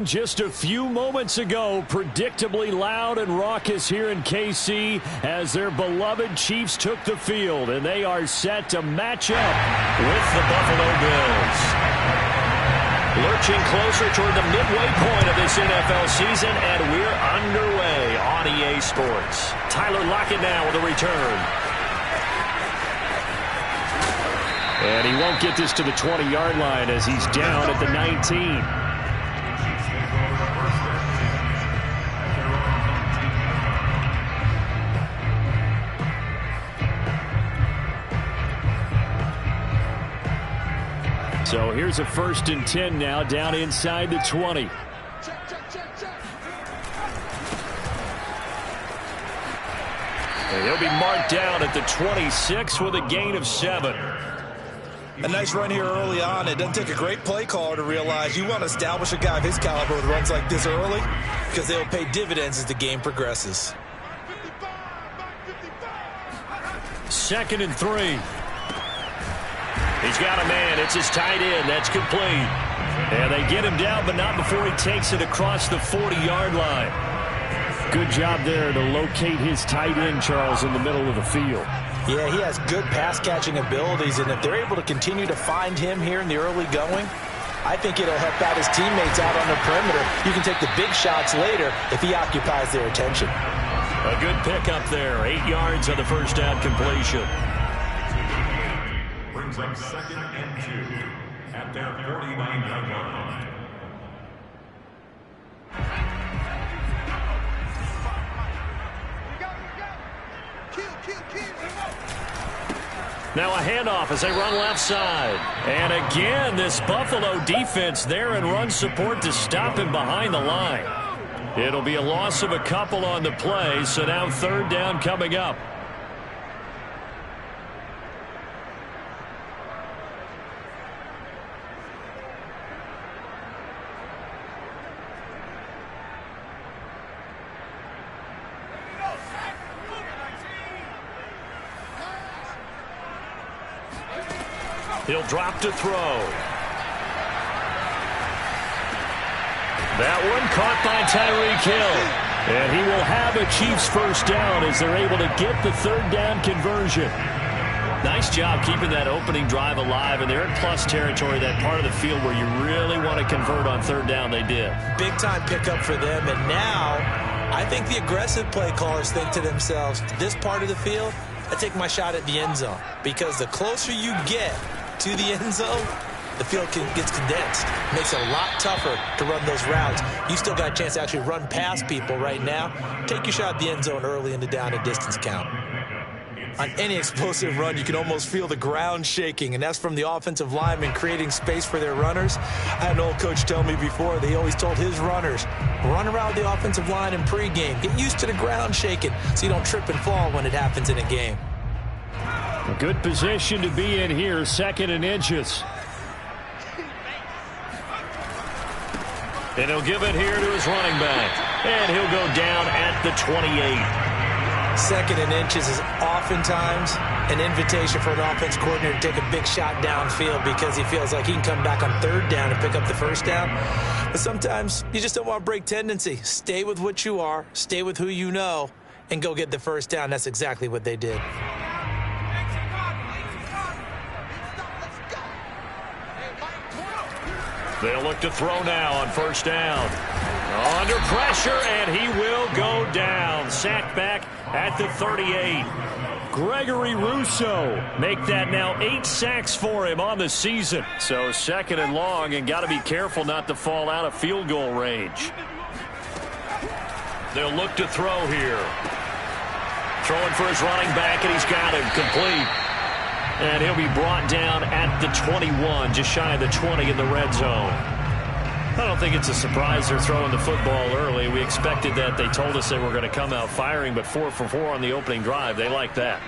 Just a few moments ago, predictably loud and raucous here in KC as their beloved Chiefs took the field, and they are set to match up with the Buffalo Bills. Lurching closer toward the midway point of this NFL season, and we're underway on EA Sports. Tyler Lockett now with a return. And he won't get this to the 20-yard line as he's down at the 19. So here's a 1st and 10 now, down inside the 20. And he'll be marked down at the 26 with a gain of 7. A nice run here early on. It doesn't take a great play caller to realize you want to establish a guy of his caliber with runs like this early because they'll pay dividends as the game progresses. 2nd and 3. He's got a man. It's his tight end. That's complete. And they get him down, but not before he takes it across the 40-yard line. Good job there to locate his tight end, Charles, in the middle of the field. Yeah, he has good pass-catching abilities, and if they're able to continue to find him here in the early going, I think it'll help out his teammates out on the perimeter. You can take the big shots later if he occupies their attention. A good pickup there. 8 yards on the first down completion. Brings up 2nd and 2 at their 49-yard line. Now a handoff as they run left side. And again, this Buffalo defense there in run support to stop him behind the line. It'll be a loss of a couple on the play, so now 3rd down coming up. He'll drop to throw. That one caught by Tyreek Hill. And he will have a Chiefs 1st down as they're able to get the 3rd down conversion. Nice job keeping that opening drive alive, and they're in plus territory, that part of the field where you really want to convert on 3rd down. They did. Big-time pickup for them, and now I think the aggressive play callers think to themselves, this part of the field, I take my shot at the end zone, because the closer you get to the end zone, the field gets condensed. It makes it a lot tougher to run those routes. You still got a chance to actually run past people right now. Take your shot at the end zone early in the down and distance count. On any explosive run, you can almost feel the ground shaking, and that's from the offensive linemen creating space for their runners. I had an old coach tell me before, they always told his runners, run around the offensive line in pregame. Get used to the ground shaking so you don't trip and fall when it happens in a game. A good position to be in here, 2nd and inches. And he'll give it here to his running back. And he'll go down at the 28. 2nd and inches is oftentimes an invitation for an offense coordinator to take a big shot downfield because he feels like he can come back on 3rd down and pick up the 1st down. But sometimes you just don't want to break tendency. Stay with what you are, stay with who you know, and go get the 1st down. That's exactly what they did. They'll look to throw now on 1st down. Under pressure, and he will go down. Sacked back at the 38. Gregory Rousseau make that now 8 sacks for him on the season. So 2nd and long, and got to be careful not to fall out of field goal range. They'll look to throw here. Throwing for his running back, and he's got him complete. And he'll be brought down at the 21, just shy of the 20 in the red zone. I don't think it's a surprise they're throwing the football early. We expected that. They told us they were going to come out firing, but 4 for 4 on the opening drive. They like that.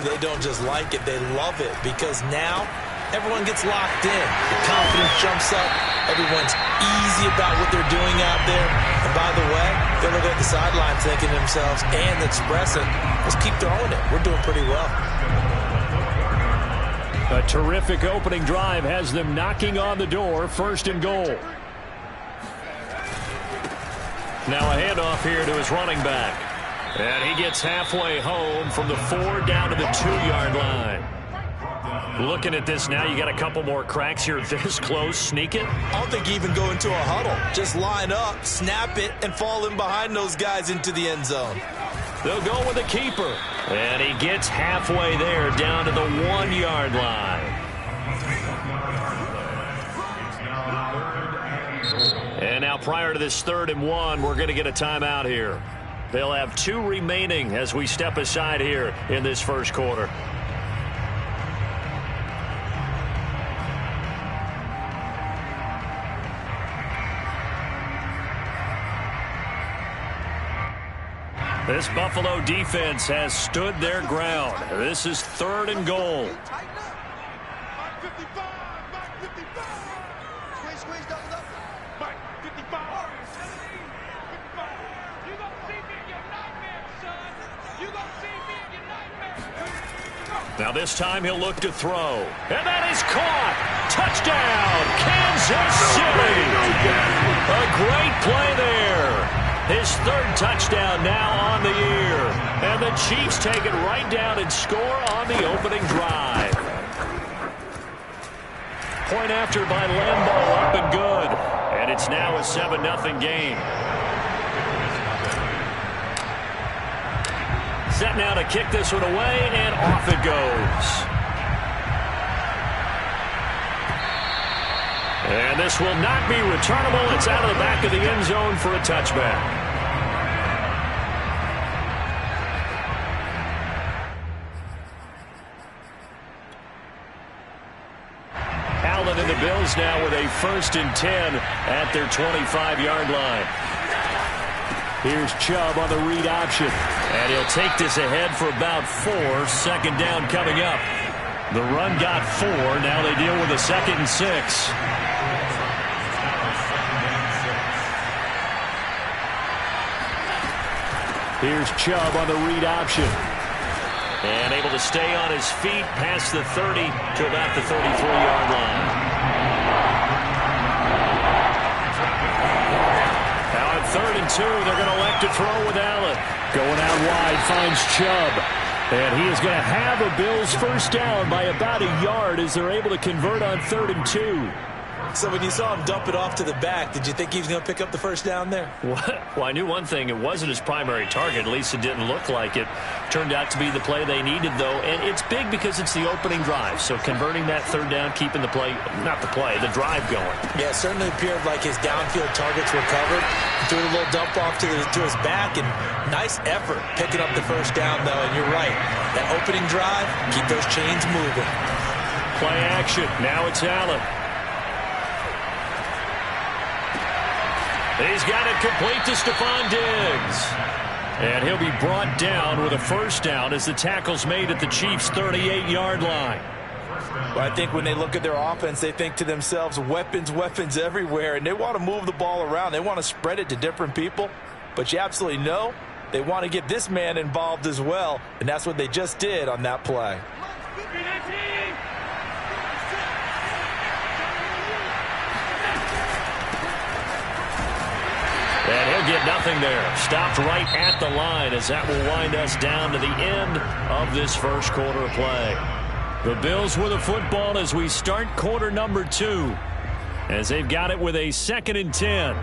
They don't just like it, they love it, because now everyone gets locked in. The confidence jumps up. Everyone's easy about what they're doing out there. And by the way, they're looking at the sideline thinking to themselves and expressing, let's keep throwing it. We're doing pretty well. A terrific opening drive has them knocking on the door. 1st and goal. Now a handoff here to his running back. And he gets halfway home from the 4 down to the 2-yard line. Looking at this now, you got a couple more cracks here this close. Sneak it. I don't think you even go into a huddle. Just line up, snap it, and fall in behind those guys into the end zone. They'll go with the keeper. And he gets halfway there down to the 1-yard line. And now prior to this 3rd and 1, we're going to get a timeout here. They'll have 2 remaining as we step aside here in this first quarter. This Buffalo defense has stood their ground. This is 3rd and goal. Now this time he'll look to throw. And that is caught. Touchdown, Kansas City. A great play there. His 3rd touchdown now on the year. And the Chiefs take it right down and score on the opening drive. Point after by Lambo, up and good. And it's now a 7-0 game. Set now to kick this one away, and off it goes. And this will not be returnable. It's out of the back of the end zone for a touchback. Allen and the Bills now with a 1st and 10 at their 25-yard line. Here's Chubb on the read option. And he'll take this ahead for about 4. 2nd down coming up. The run got 4. Now they deal with a 2nd and 6. Here's Chubb on the read option. And able to stay on his feet past the 30 to about the 33-yard line. Now on 3rd and 2, they're going to elect to throw with Allen. Going out wide, finds Chubb. And he is going to have a Bills 1st down by about a yard as they're able to convert on 3rd and 2. So when you saw him dump it off to the back, did you think he was going to pick up the 1st down there? Well, I knew one thing. It wasn't his primary target. At least it didn't look like it. Turned out to be the play they needed, though. And it's big because it's the opening drive. So converting that 3rd down, keeping the play, not the play, the drive going. Yeah, it certainly appeared like his downfield targets were covered. Threw a little dump off to his back, and nice effort picking up the 1st down, though. And you're right. That opening drive, keep those chains moving. Play action. Now it's Allen. He's got it complete to Stephon Diggs. And he'll be brought down with a 1st down as the tackle's made at the Chiefs' 38-yard line. Well, I think when they look at their offense, they think to themselves, weapons, weapons everywhere, and they want to move the ball around. They want to spread it to different people. But you absolutely know they want to get this man involved as well, and that's what they just did on that play. And he'll get nothing there. Stopped right at the line as that will wind us down to the end of this first quarter of play. The Bills with the football as we start quarter number 2. As they've got it with a 2nd and 10.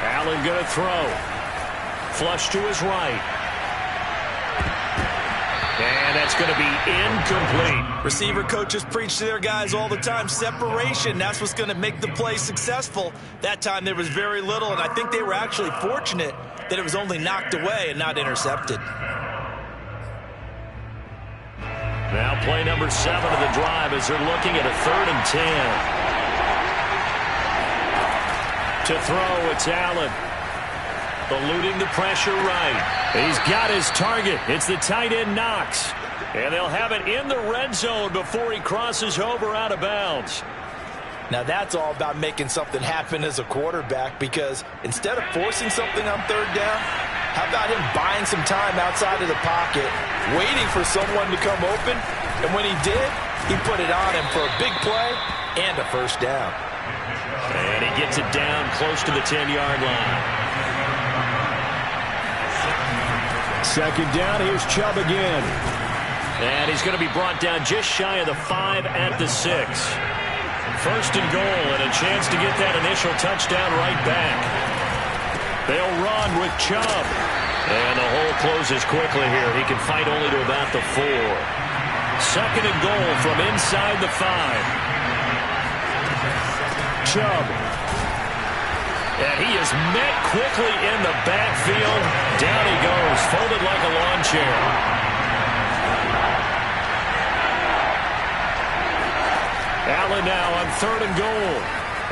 Allen going to throw. Flush to his right. And that's going to be incomplete. Receiver coaches preach to their guys all the time. Separation, that's what's going to make the play successful. That time there was very little, and I think they were actually fortunate that it was only knocked away and not intercepted. Now play number 7 of the drive as they're looking at a 3rd and 10. To throw, it's Allen. Eluding the pressure right. He's got his target. It's the tight end Knox. And they'll have it in the red zone before he crosses over out of bounds. Now that's all about making something happen as a quarterback, because instead of forcing something on 3rd down, how about him buying some time outside of the pocket, waiting for someone to come open, and when he did, he put it on him for a big play and a first down. And he gets it down close to the 10-yard line. Second down, here's Chubb again. And he's going to be brought down just shy of the 5 at the 6. First and goal, and a chance to get that initial touchdown right back. They'll run with Chubb. And the hole closes quickly here. He can fight only to about the 4. Second and goal from inside the 5. Chubb. And he is met quickly in the backfield. Down he goes, folded like a lawn chair. Allen now on third and goal.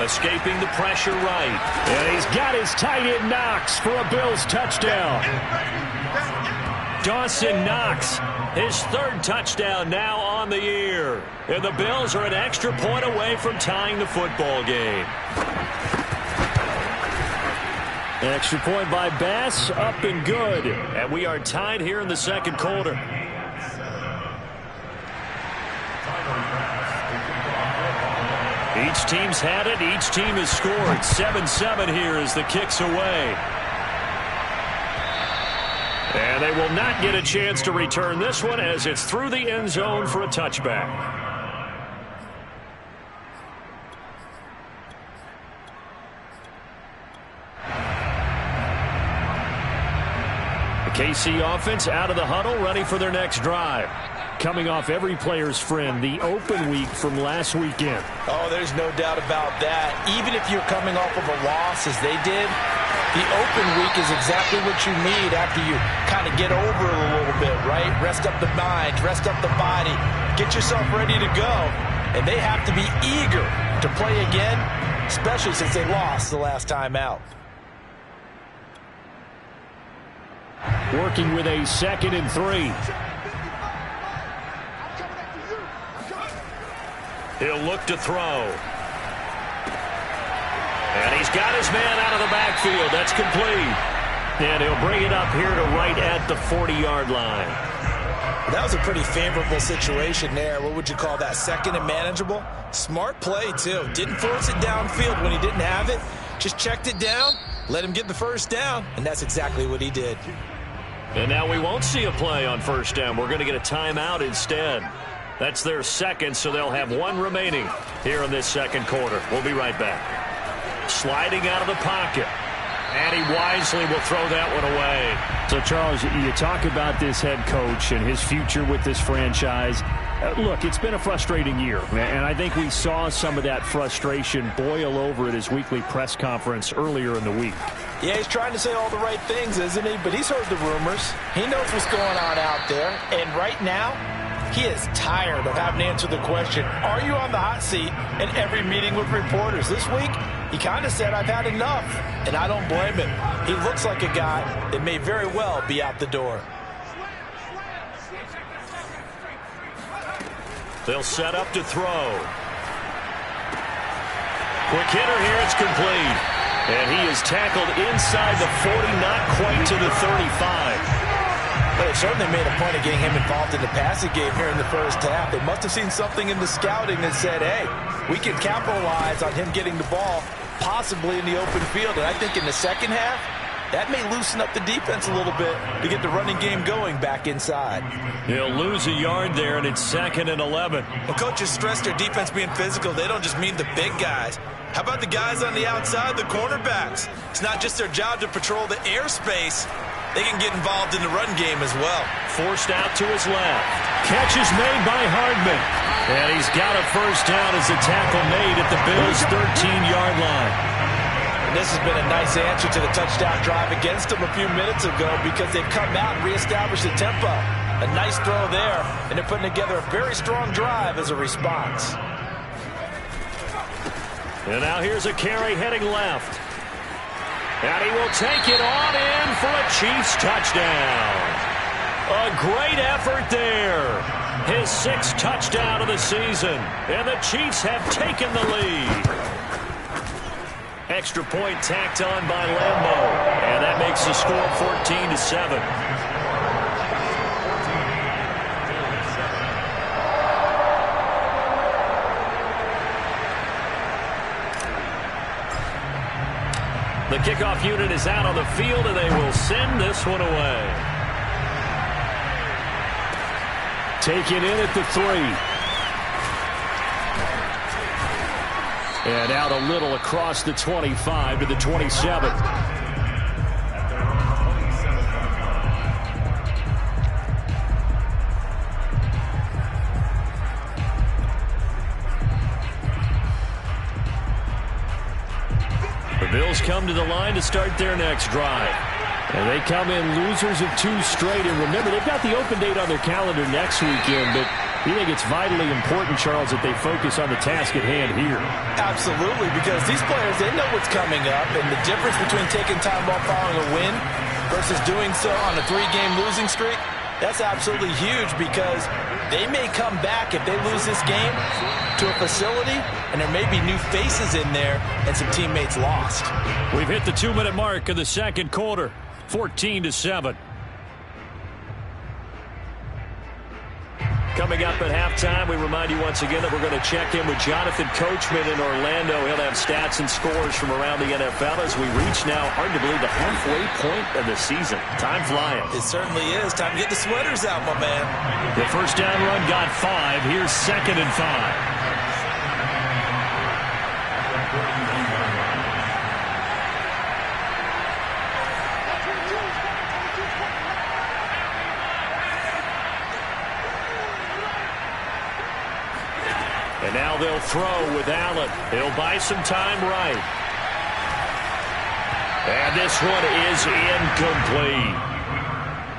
Escaping the pressure right. And he's got his tight end Knox for a Bills touchdown. Dawson Knox, his third touchdown now on the year. And the Bills are an extra point away from tying the football game. Extra point by Bass, up and good. And we are tied here in the second quarter. Each team's had it. Each team has scored. 7-7 here as the kick's away. And they will not get a chance to return this one as it's through the end zone for a touchback. The KC offense out of the huddle, ready for their next drive. Coming off every player's friend, the open week from last weekend. Oh, there's no doubt about that. Even if you're coming off of a loss as they did, the open week is exactly what you need after you kind of get over it a little bit, right? Rest up the mind, rest up the body, get yourself ready to go. And they have to be eager to play again, especially since they lost the last time out. Working with a 2nd and 3. He'll look to throw. And he's got his man out of the backfield. That's complete. And he'll bring it up here to right at the 40-yard line. That was a pretty favorable situation there. What would you call that? Second and manageable? Smart play, too. Didn't force it downfield when he didn't have it. Just checked it down, let him get the first down, and that's exactly what he did. And now we won't see a play on first down. We're going to get a timeout instead. That's their second, so they'll have one remaining here in this second quarter. We'll be right back. Sliding out of the pocket. And he wisely will throw that one away. So, Charles, you talk about this head coach and his future with this franchise. Look, it's been a frustrating year, and I think we saw some of that frustration boil over at his weekly press conference earlier in the week. Yeah, he's trying to say all the right things, isn't he? But he's heard the rumors. He knows what's going on out there. And right now, he is tired of having to answer the question, are you on the hot seat in every meeting with reporters? This week, he kind of said, I've had enough, and I don't blame him. He looks like a guy that may very well be out the door. They'll set up to throw. Quick hitter here, it's complete. And he is tackled inside the 40, not quite to the 35. But it certainly made a point of getting him involved in the passing game here in the first half. They must have seen something in the scouting that said, hey, we can capitalize on him getting the ball possibly in the open field. And I think in the second half, that may loosen up the defense a little bit to get the running game going back inside. He'll lose a yard there, and it's 2nd and 11. Well, coaches stress their defense being physical. They don't just mean the big guys. How about the guys on the outside, the cornerbacks? It's not just their job to patrol the airspace. They can get involved in the run game as well. Forced out to his left. Catch is made by Hardman. And he's got a first down as the tackle made at the Bills' 13-yard line. And this has been a nice answer to the touchdown drive against them a few minutes ago because they've come out and reestablished the tempo. A nice throw there, and they're putting together a very strong drive as a response. And now here's a carry heading left. And he will take it on in for a Chiefs touchdown. A great effort there. His 6th touchdown of the season. And the Chiefs have taken the lead. Extra point tacked on by Lambo. And that makes the score 14-7. The kickoff unit is out on the field, and they will send this one away. Taken in at the 3. And out a little across the 25 to the 27. The Bills come to the line to start their next drive. And they come in losers of 2 straight. And remember, they've got the open date on their calendar next weekend, but you think it's vitally important, Charles, that they focus on the task at hand here? Absolutely, because these players, they know what's coming up, and the difference between taking time off following a win versus doing so on a 3-game losing streak, that's absolutely huge because they may come back if they lose this game to a facility, and there may be new faces in there and some teammates lost. We've hit the 2-minute mark of the second quarter, 14-7. Coming up at halftime, we remind you once again that we're going to check in with Jonathan Coachman in Orlando. He'll have stats and scores from around the NFL as we reach now, hard to believe, the halfway point of the season. Time flying. It certainly is. Time to get the sweaters out, my man. The first down run got 5. Here's 2nd and 5. And now they'll throw with Allen. He'll buy some time right. And this one is incomplete.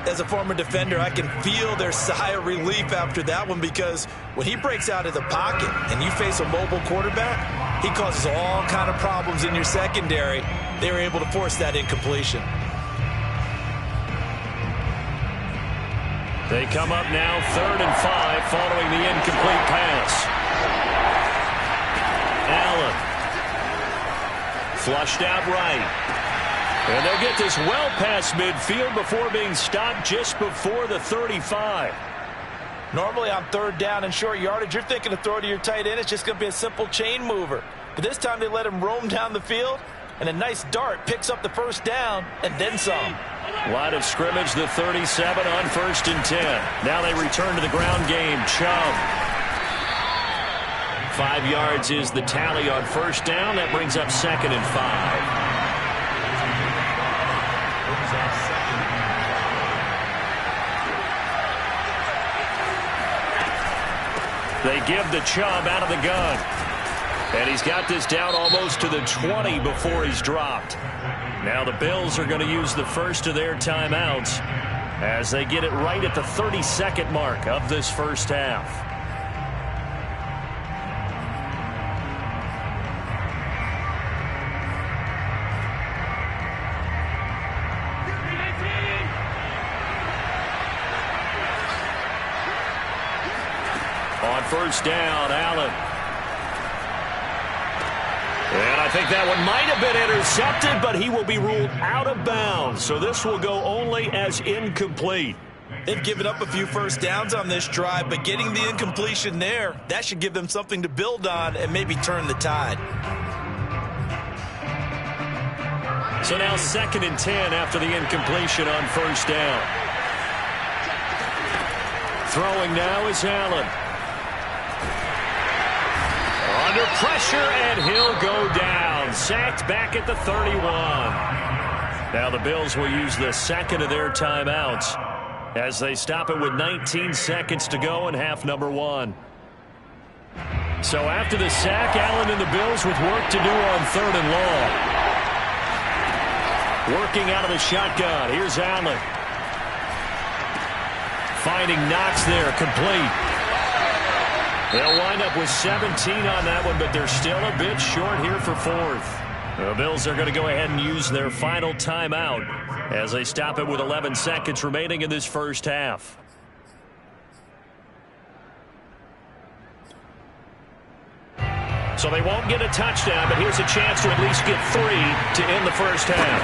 As a former defender, I can feel their sigh of relief after that one because when he breaks out of the pocket and you face a mobile quarterback, he causes all kind of problems in your secondary. They were able to force that incompletion. They come up now 3rd and 5 following the incomplete pass. Allen. Flushed out right. And they'll get this well past midfield before being stopped just before the 35. Normally on 3rd down and short yardage, you're thinking to throw to your tight end. It's just going to be a simple chain mover. But this time they let him roam down the field, and a nice dart picks up the first down and then some. Line of scrimmage, the 37 on 1st and 10. Now they return to the ground game. Chubb. 5 yards is the tally on 1st down. That brings up 2nd and 5. They give the Chubb out of the gun. And he's got this down almost to the 20 before he's dropped. Now the Bills are going to use the first of their timeouts as they get it right at the 32nd mark of this first half. On 1st down, Allen. And I think that one might have been intercepted, but he will be ruled out of bounds. So this will go only as incomplete. They've given up a few first downs on this drive, but getting the incompletion there, that should give them something to build on and maybe turn the tide. So now 2nd and 10 after the incompletion on 1st down. Throwing now is Allen. Under pressure, and he'll go down. Sacked back at the 31. Now the Bills will use the second of their timeouts as they stop it with 19 seconds to go in half number 1. So after the sack, Allen and the Bills with work to do on 3rd and long. Working out of the shotgun. Here's Allen. Finding Knox there, complete. They'll wind up with 17 on that one, but they're still a bit short here for 4th. The Bills are going to go ahead and use their final timeout as they stop it with 11 seconds remaining in this first half. So they won't get a touchdown, but here's a chance to at least get 3 to end the first half.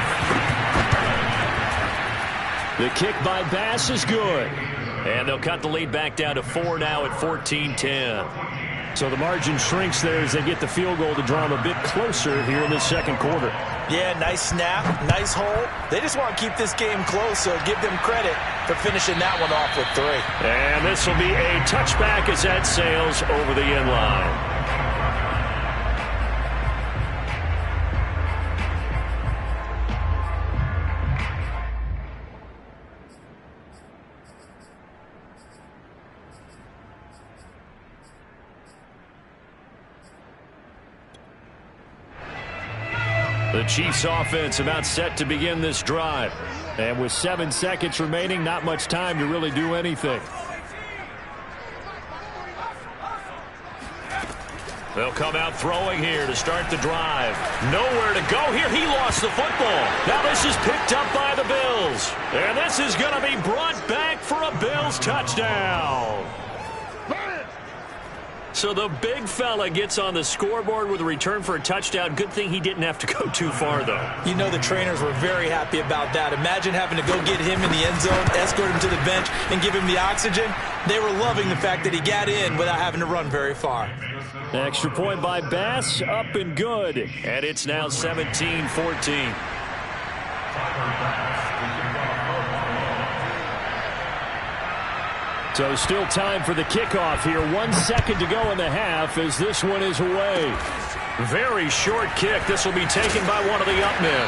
The kick by Bass is good. And they'll cut the lead back down to 4 now at 14-10. So the margin shrinks there as they get the field goal to draw them a bit closer here in the second quarter. Yeah, nice snap, nice hole. They just want to keep this game close, so give them credit for finishing that one off with 3. And this will be a touchback as that sails over the end line. The Chiefs offense about set to begin this drive. And with 7 seconds remaining, not much time to really do anything. They'll come out throwing here to start the drive. Nowhere to go here. He lost the football. Now this is picked up by the Bills. And this is going to be brought back for a Bills touchdown. So the big fella gets on the scoreboard with a return for a touchdown. Good thing he didn't have to go too far, though. You know the trainers were very happy about that. Imagine having to go get him in the end zone, escort him to the bench, and give him the oxygen. They were loving the fact that he got in without having to run very far. Extra point by Bass, up and good. And it's now 17-14. So still time for the kickoff here. 1 second to go in the half as this one is away. Very short kick. This will be taken by one of the up men.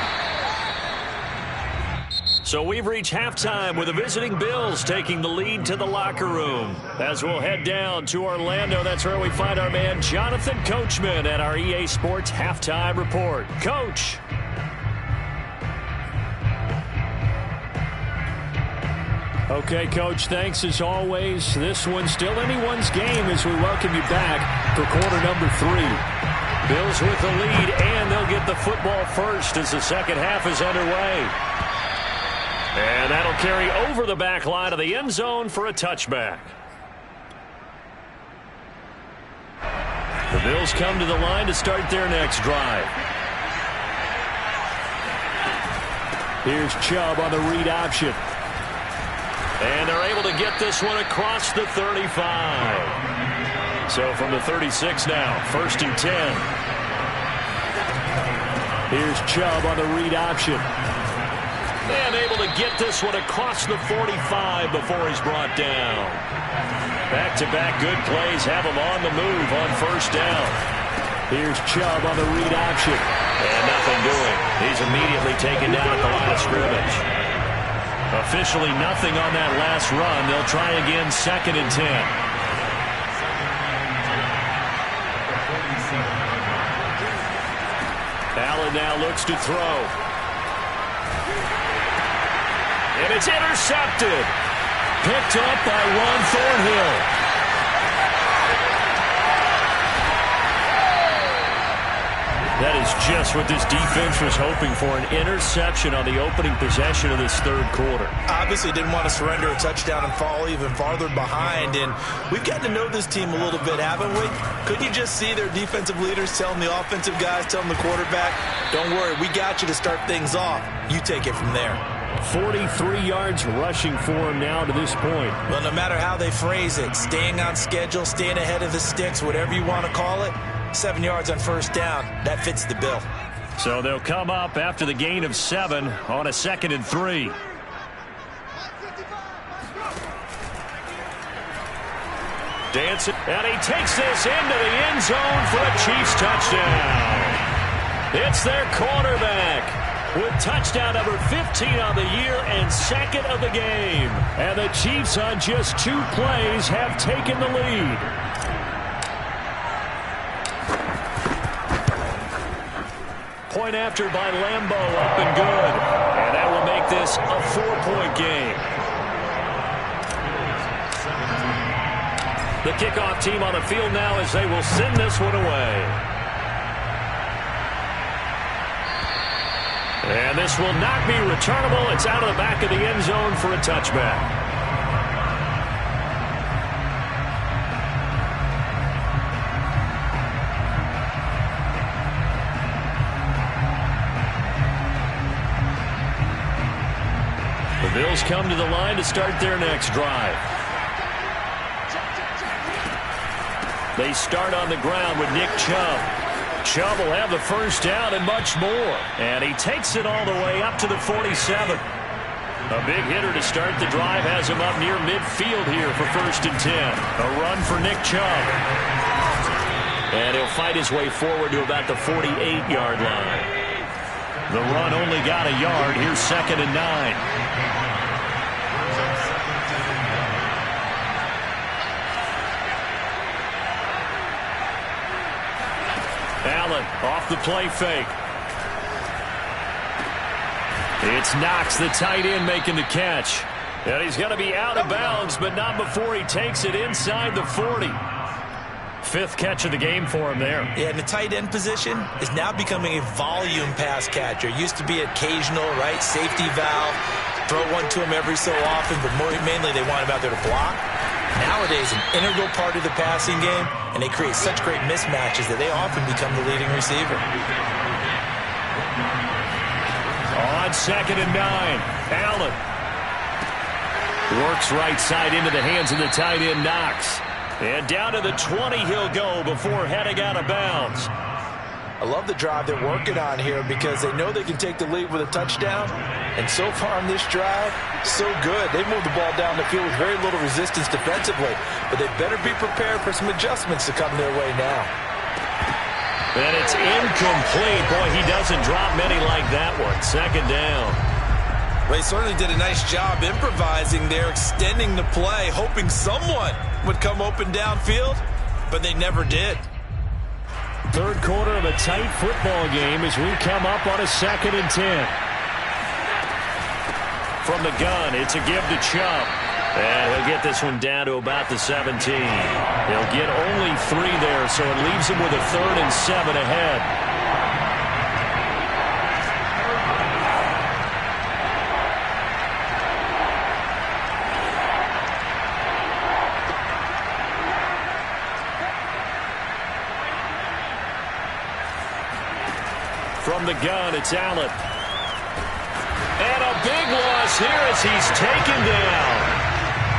So we've reached halftime with the visiting Bills taking the lead to the locker room. As we'll head down to Orlando, that's where we find our man Jonathan Coachman at our EA Sports Halftime Report. Coach. Okay, Coach, thanks as always. This one's still anyone's game as we welcome you back for quarter number 3. Bills with the lead, and they'll get the football first as the second half is underway. And that'll carry over the back line of the end zone for a touchback. The Bills come to the line to start their next drive. Here's Chubb on the read option. And they're able to get this one across the 35. So from the 36 now, 1st and 10. Here's Chubb on the read option. And able to get this one across the 45 before he's brought down. Back-to-back good plays have him on the move on 1st down. Here's Chubb on the read option. And nothing doing. He's immediately taken down at the line of scrimmage. Officially nothing on that last run. They'll try again 2nd and 10. Allen now looks to throw. And it's intercepted. Picked up by Juan Thornhill. That is just what this defense was hoping for, an interception on the opening possession of this third quarter. Obviously didn't want to surrender a touchdown and fall even farther behind, and we've gotten to know this team a little bit, haven't we? Couldn't you just see their defensive leaders telling the offensive guys, telling the quarterback, don't worry, we got you to start things off. You take it from there. 43 yards rushing for him now to this point. Well, no matter how they phrase it, staying on schedule, staying ahead of the sticks, whatever you want to call it, 7 yards on 1st down. That fits the bill. So they'll come up after the gain of 7 on a 2nd and 3. Dancing, and he takes this into the end zone for a Chiefs touchdown. It's their quarterback with touchdown number 15 on the year and 2nd of the game. And the Chiefs on just 2 plays have taken the lead. Point after by Lambo, up and good. And that will make this a 4-point game. The kickoff team on the field now as they will send this one away. And this will not be returnable. It's out of the back of the end zone for a touchback. Bills come to the line to start their next drive. They start on the ground with Nick Chubb. Chubb will have the first down and much more. And he takes it all the way up to the 47. A big hitter to start the drive has him up near midfield here for 1st and 10. A run for Nick Chubb. And he'll fight his way forward to about the 48-yard line. The run only got a yard. Here's 2nd and 9. Allen off the play fake. It's Knox, the tight end, making the catch. And he's going to be out of bounds, but not before he takes it inside the 40. 5th catch of the game for him there. Yeah, and the tight end position is now becoming a volume pass catcher. Used to be occasional, right, safety valve, throw one to him every so often, but mainly they want him out there to block. Nowadays, an integral part of the passing game, and they create such great mismatches that they often become the leading receiver. On 2nd and 9, Allen works right side into the hands of the tight end, Knox. And down to the 20 he'll go before heading out of bounds. I love the drive they're working on here because they know they can take the lead with a touchdown. And so far on this drive, so good. They moved the ball down the field with very little resistance defensively. But they better be prepared for some adjustments to come their way now. And it's incomplete. Boy, he doesn't drop many like that one. 2nd down. They certainly did a nice job improvising there, extending the play, hoping someone would come open downfield, but they never did. 3rd quarter of a tight football game as we come up on a 2nd and 10. From the gun, it's a give to Chubb. And he'll get this one down to about the 17. He'll get only 3 there, so it leaves him with a 3rd and 7 ahead. From the gun, it's Allen. And a big loss here as he's taken down.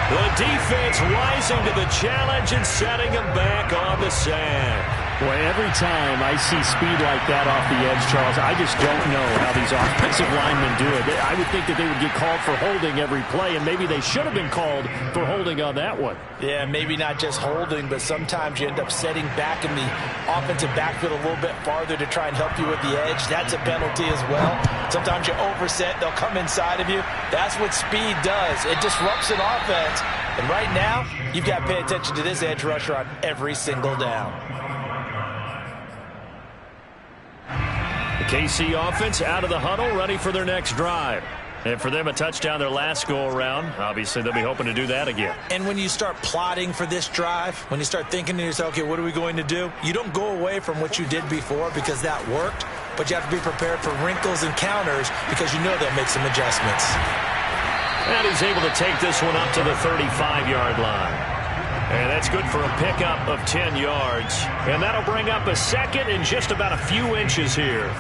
The defense rising to the challenge and setting him back on the sand. Boy, every time I see speed like that off the edge, Charles, I just don't know how these offensive linemen do it. I would think that they would get called for holding every play, and maybe they should have been called for holding on that one. Yeah, maybe not just holding, but sometimes you end up setting back in the offensive backfield a little bit farther to try and help you with the edge. That's a penalty as well. Sometimes you overset, they'll come inside of you. That's what speed does. It disrupts an offense. And right now, you've got to pay attention to this edge rusher on every single down. The KC offense out of the huddle, ready for their next drive. And for them, a touchdown their last go-around. Obviously, they'll be hoping to do that again. And when you start plotting for this drive, when you start thinking to yourself, okay, what are we going to do? You don't go away from what you did before because that worked, but you have to be prepared for wrinkles and counters because you know they'll make some adjustments. And he's able to take this one up to the 35-yard line. And that's good for a pickup of 10 yards. And that'll bring up a 2nd and just about a few inches here.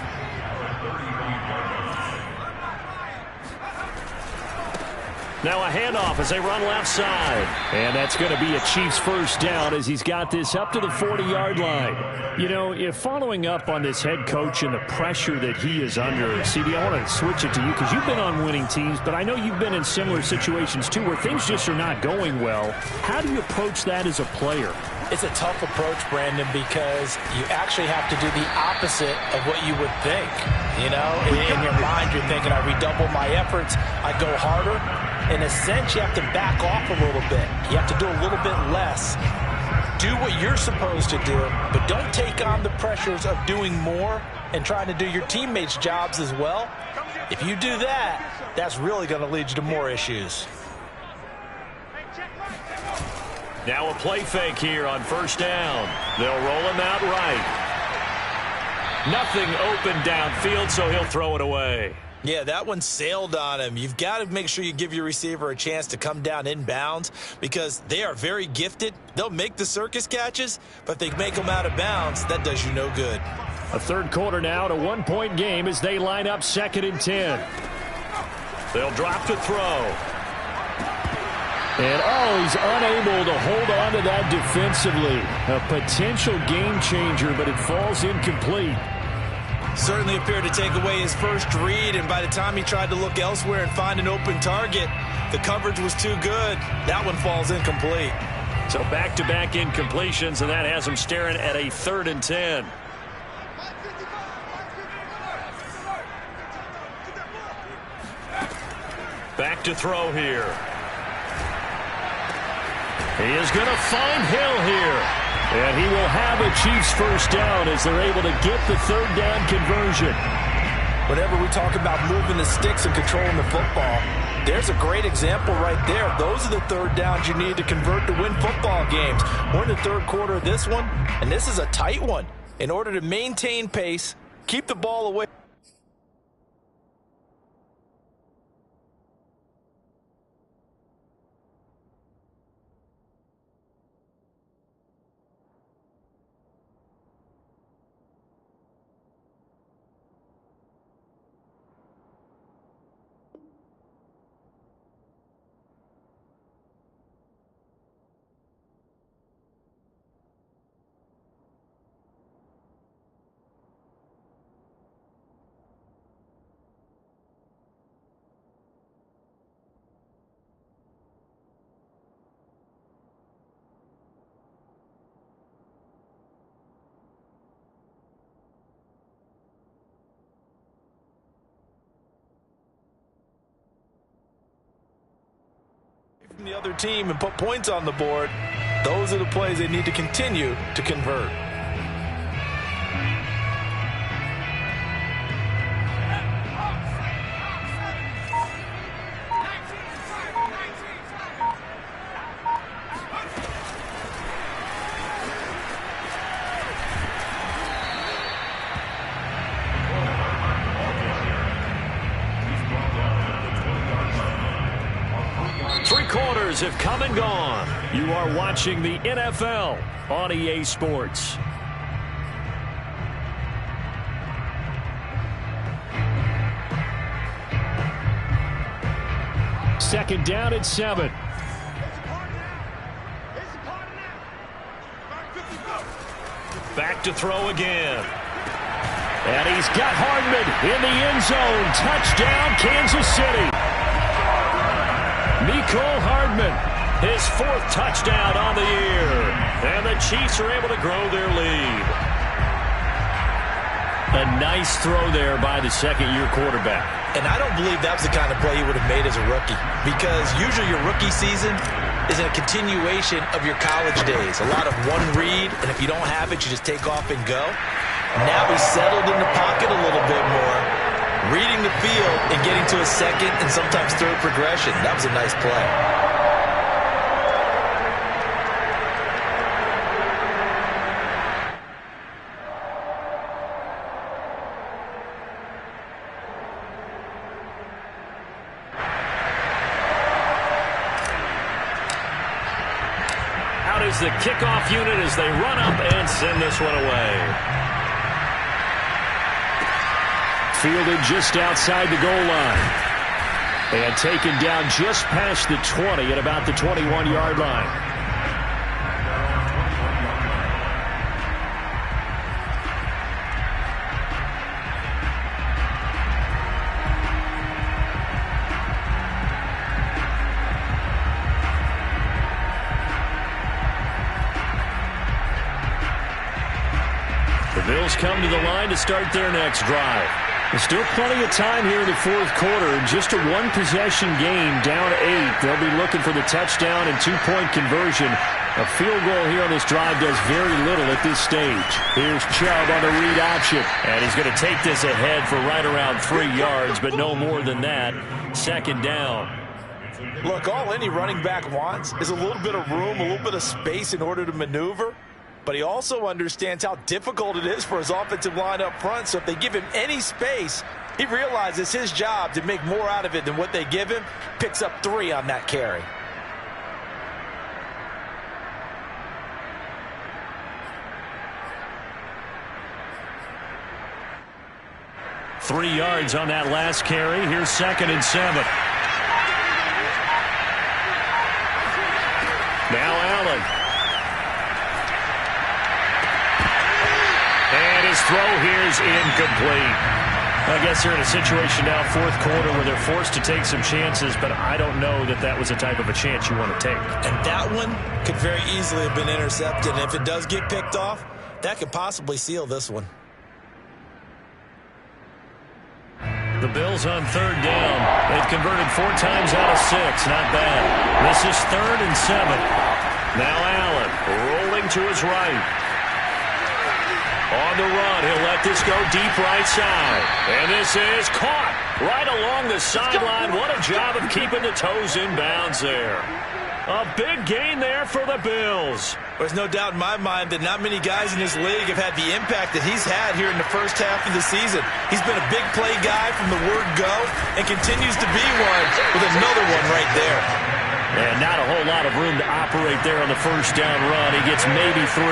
Now a handoff as they run left side. And that's going to be a Chiefs first down as he's got this up to the 40-yard line. You know, if following up on this head coach and the pressure that he is under, CD, I want to switch it to you because you've been on winning teams, but I know you've been in similar situations too where things just are not going well. How do you approach that as a player? It's a tough approach, Brandon, because you actually have to do the opposite of what you would think. You know, in your mind, you're thinking, I redouble my efforts, I go harder. In a sense, you have to back off a little bit. You have to do a little bit less. Do what you're supposed to do, but don't take on the pressures of doing more and trying to do your teammates' jobs as well. If you do that, that's really going to lead you to more issues. Now a play fake here on first down. They'll roll him out right. Nothing open downfield, so he'll throw it away. Yeah, that one sailed on him. You've got to make sure you give your receiver a chance to come down inbounds because they are very gifted. They'll make the circus catches, but if they make them out of bounds, that does you no good. A 3rd quarter now, a 1-point game as they line up 2nd and 10. They'll drop to throw. And, oh, he's unable to hold on to that defensively. A potential game changer, but it falls incomplete. Certainly appeared to take away his first read, and by the time he tried to look elsewhere and find an open target, the coverage was too good. That one falls incomplete. So back-to-back incompletions, and that has him staring at a 3rd and 10. Back to throw here. He is going to find Hill here. And he will have a Chiefs first down as they're able to get the 3rd down conversion. Whenever we talk about moving the sticks and controlling the football, there's a great example right there. Those are the 3rd downs you need to convert to win football games. We're in the 3rd quarter of this one, and this is a tight one. In order to maintain pace, keep the ball away. The other team and put points on the board. Those are the plays they need to continue to convert. Have come and gone. You are watching the NFL on EA Sports. Second down at 7. Back to throw again. And he's got Hardman in the end zone. Touchdown, Kansas City. Mecole Hardman, his 4th touchdown on the year. And the Chiefs are able to grow their lead. A nice throw there by the 2nd-year quarterback. And I don't believe that was the kind of play he would have made as a rookie. Because usually your rookie season is a continuation of your college days. A lot of one read, and if you don't have it, you just take off and go. Now he's settled in the pocket a little bit more, reading the field and getting to a 2nd and sometimes 3rd progression. That was a nice play. Out is the kickoff unit as they run up and send this one away. Fielded just outside the goal line. And taken down just past the 20 at about the 21-yard line. The Bills come to the line to start their next drive. There's still plenty of time here in the 4th quarter. Just a 1-possession game, down 8. They'll be looking for the touchdown and 2-point conversion. A field goal here on this drive does very little at this stage. Here's Chubb on the read option. And he's going to take this ahead for right around 3 yards, but no more than that. 2nd down. Look, all any running back wants is a little bit of room, a little bit of space in order to maneuver. But he also understands how difficult it is for his offensive line up front. So if they give him any space, he realizes his job to make more out of it than what they give him. Picks up 3 on that carry. Three yards on that last carry. Here's 2nd and 7. throw here is incomplete. I guess they're in a situation now, fourth quarter, where they're forced to take some chances, but I don't know that that was the type of a chance you want to take. And that one could very easily have been intercepted. And if it does get picked off, that could possibly seal this one. The Bills on third down. They've converted 4 times out of 6. Not bad. This is 3rd and 7. Now Allen rolling to his right. On the run, he'll let this go deep right side. And this is caught right along the sideline. What a job of keeping the toes in bounds there. A big gain there for the Bills. There's no doubt in my mind that not many guys in this league have had the impact that he's had here in the first half of the season. He's been a big play guy from the word go and continues to be one with another one right there. And not a whole lot of room to operate there on the first down run. He gets maybe 3.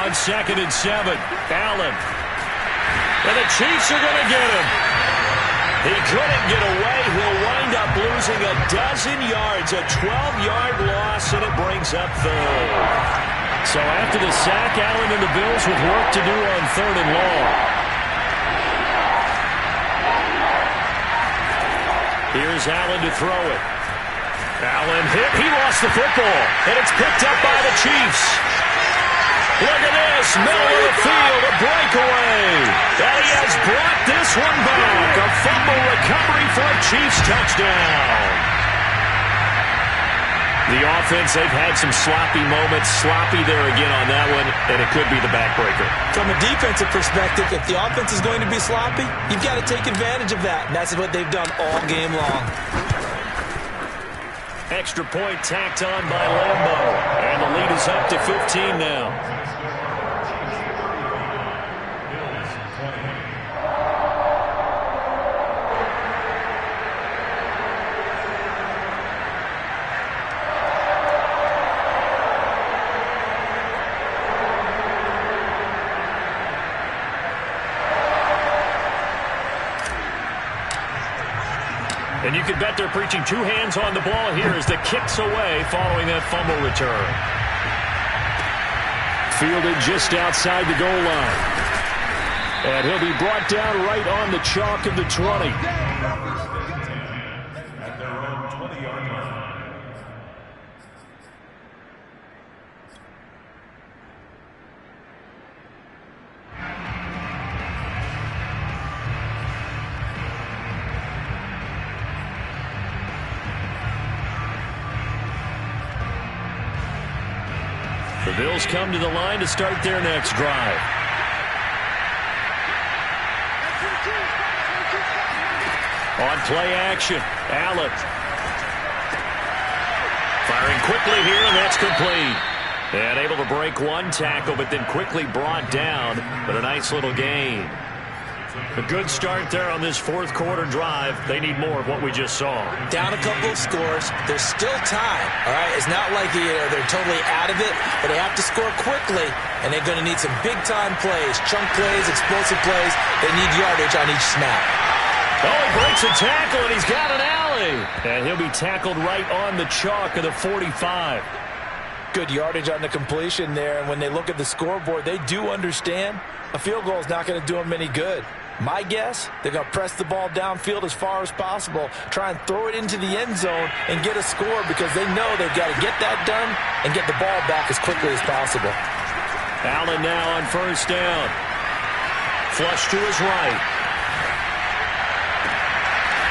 On 2nd and 7, Allen. And the Chiefs are going to get him. He couldn't get away. He'll wind up losing a dozen yards, a 12-yard loss, and it brings up 3rd. So after the sack, Allen and the Bills with work to do on 3rd and long. Here's Allen to throw it. Allen hit. He lost the football, and it's picked up by the Chiefs. Look at this, middle of the field, a breakaway. And he has brought this one back. A fumble recovery for a Chiefs touchdown. The offense, they've had some sloppy moments. Sloppy there again on that one, and it could be the backbreaker. From a defensive perspective, if the offense is going to be sloppy, you've got to take advantage of that. And that's what they've done all game long. Extra point tacked on by Lambo. And the lead is up to 15 now. And you can bet they're preaching 2 hands on the ball here as the kick's away following that fumble return. Fielded just outside the goal line. And he'll be brought down right on the chalk of the 20. At their own 20-yard line. The Bills come to the line to start their next drive. On play action, Allen. Firing quickly here, and that's complete. And able to break one tackle, but then quickly brought down. But a nice little gain. A good start there on this fourth quarter drive. They need more of what we just saw. Down a couple of scores. There's still time. All right, it's not like they're totally out of it, but they have to score quickly, and they're going to need some big-time plays, chunk plays, explosive plays. They need yardage on each snap. Oh, he breaks a tackle, and he's got an alley. And he'll be tackled right on the chalk of the 45. Good yardage on the completion there, and when they look at the scoreboard, they do understand a field goal is not going to do them any good. My guess, they're going to press the ball downfield as far as possible, try and throw it into the end zone and get a score because they know they've got to get that done and get the ball back as quickly as possible. Allen now on first down. Flush to his right.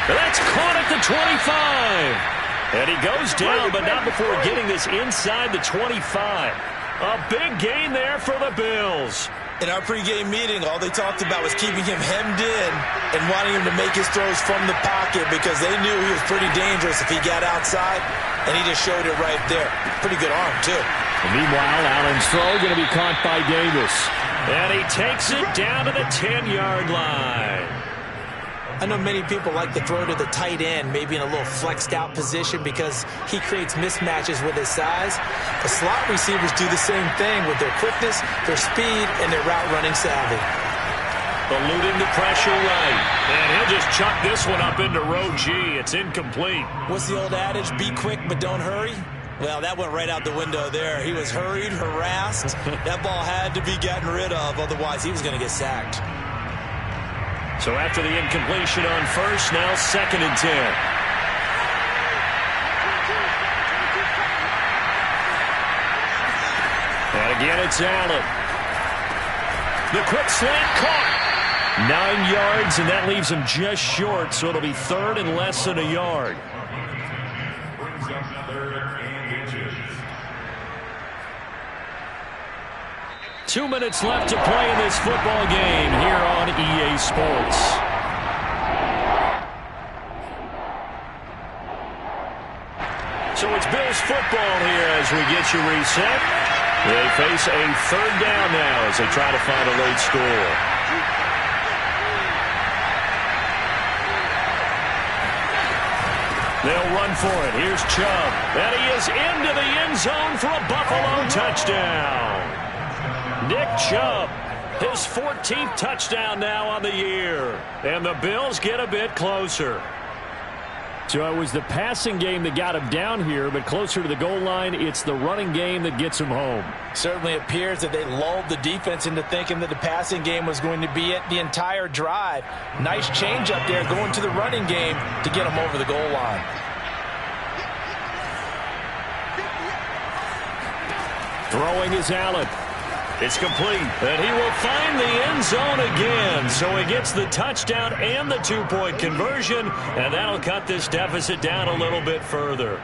That's caught at the 25. And he goes down, but not before getting this inside the 25. A big gain there for the Bills. In our pregame meeting, all they talked about was keeping him hemmed in and wanting him to make his throws from the pocket because they knew he was pretty dangerous if he got outside, and he just showed it right there. Pretty good arm, too. And meanwhile, Allen's throw going to be caught by Davis. And he takes it down to the 10-yard line. I know many people like to throw to the tight end, maybe in a little flexed out position because he creates mismatches with his size. The slot receivers do the same thing with their quickness, their speed, and their route running savvy. eluding the pressure right. And he'll just chuck this one up into row G. It's incomplete. What's the old adage? Be quick, but don't hurry. Well, that went right out the window there. He was hurried, harassed. That ball had to be gotten rid of, otherwise he was going to get sacked. So after the incompletion on first, now 2nd and 10. And again, it's Allen. The quick slant caught. 9 yards, and that leaves him just short, so it'll be 3rd and less than a yard. Brings up 3rd and inches. 2 minutes left to play in this football game here on EA Sports. So it's Bills football here as we get you reset. They face a 3rd down now as they try to find a late score. They'll run for it. Here's Chubb. And he is into the end zone for a Buffalo touchdown. Nick Chubb, his 14th touchdown now on the year. And the Bills get a bit closer. So it was the passing game that got him down here, but closer to the goal line, it's the running game that gets him home. Certainly appears that they lulled the defense into thinking that the passing game was going to be it the entire drive. Nice change up there going to the running game to get him over the goal line. Throwing is Allen. It's complete, and he will find the end zone again. So he gets the touchdown and the 2-point conversion, and that'll cut this deficit down a little bit further.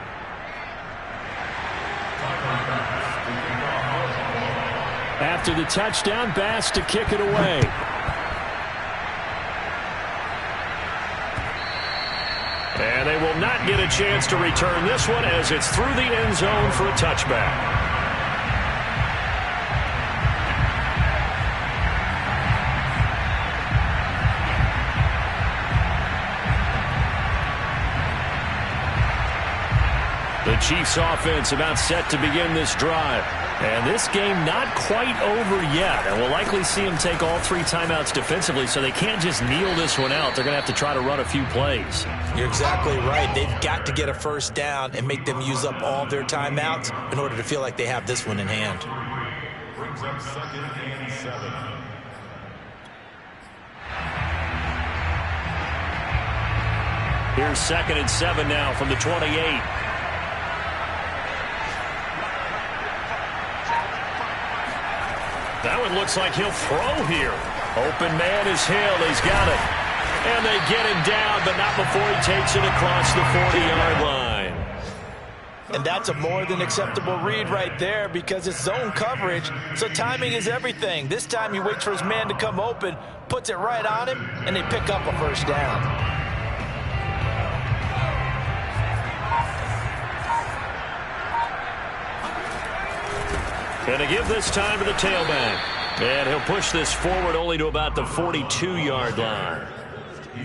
After the touchdown, Bass to kick it away. And they will not get a chance to return this one as it's through the end zone for a touchback. The Chiefs offense about set to begin this drive. And this game not quite over yet. And we'll likely see them take all 3 timeouts defensively, so they can't just kneel this one out. They're going to have to try to run a few plays. You're exactly right. They've got to get a first down and make them use up all their timeouts in order to feel like they have this one in hand. Brings up 2nd and 7. Here's 2nd and 7 now from the 28. That one looks like he'll throw here. Open man is Hill. He's got it. And they get him down, but not before he takes it across the 40-yard line. And that's a more than acceptable read right there because it's zone coverage, so timing is everything. This time he waits for his man to come open, puts it right on him, and they pick up a first down. And to give this time to the tailback. And he'll push this forward only to about the 42-yard line.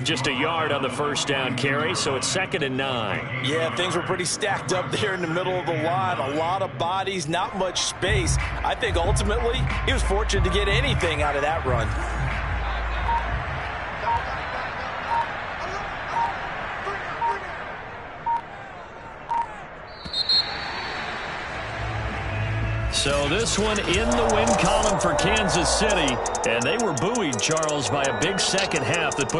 Just a yard on the first down carry, so it's 2nd and 9. Yeah, things were pretty stacked up there in the middle of the line. A lot of bodies, not much space. I think ultimately he was fortunate to get anything out of that run. So this one in the win column for Kansas City, and they were buoyed, Charles, by a big second half that put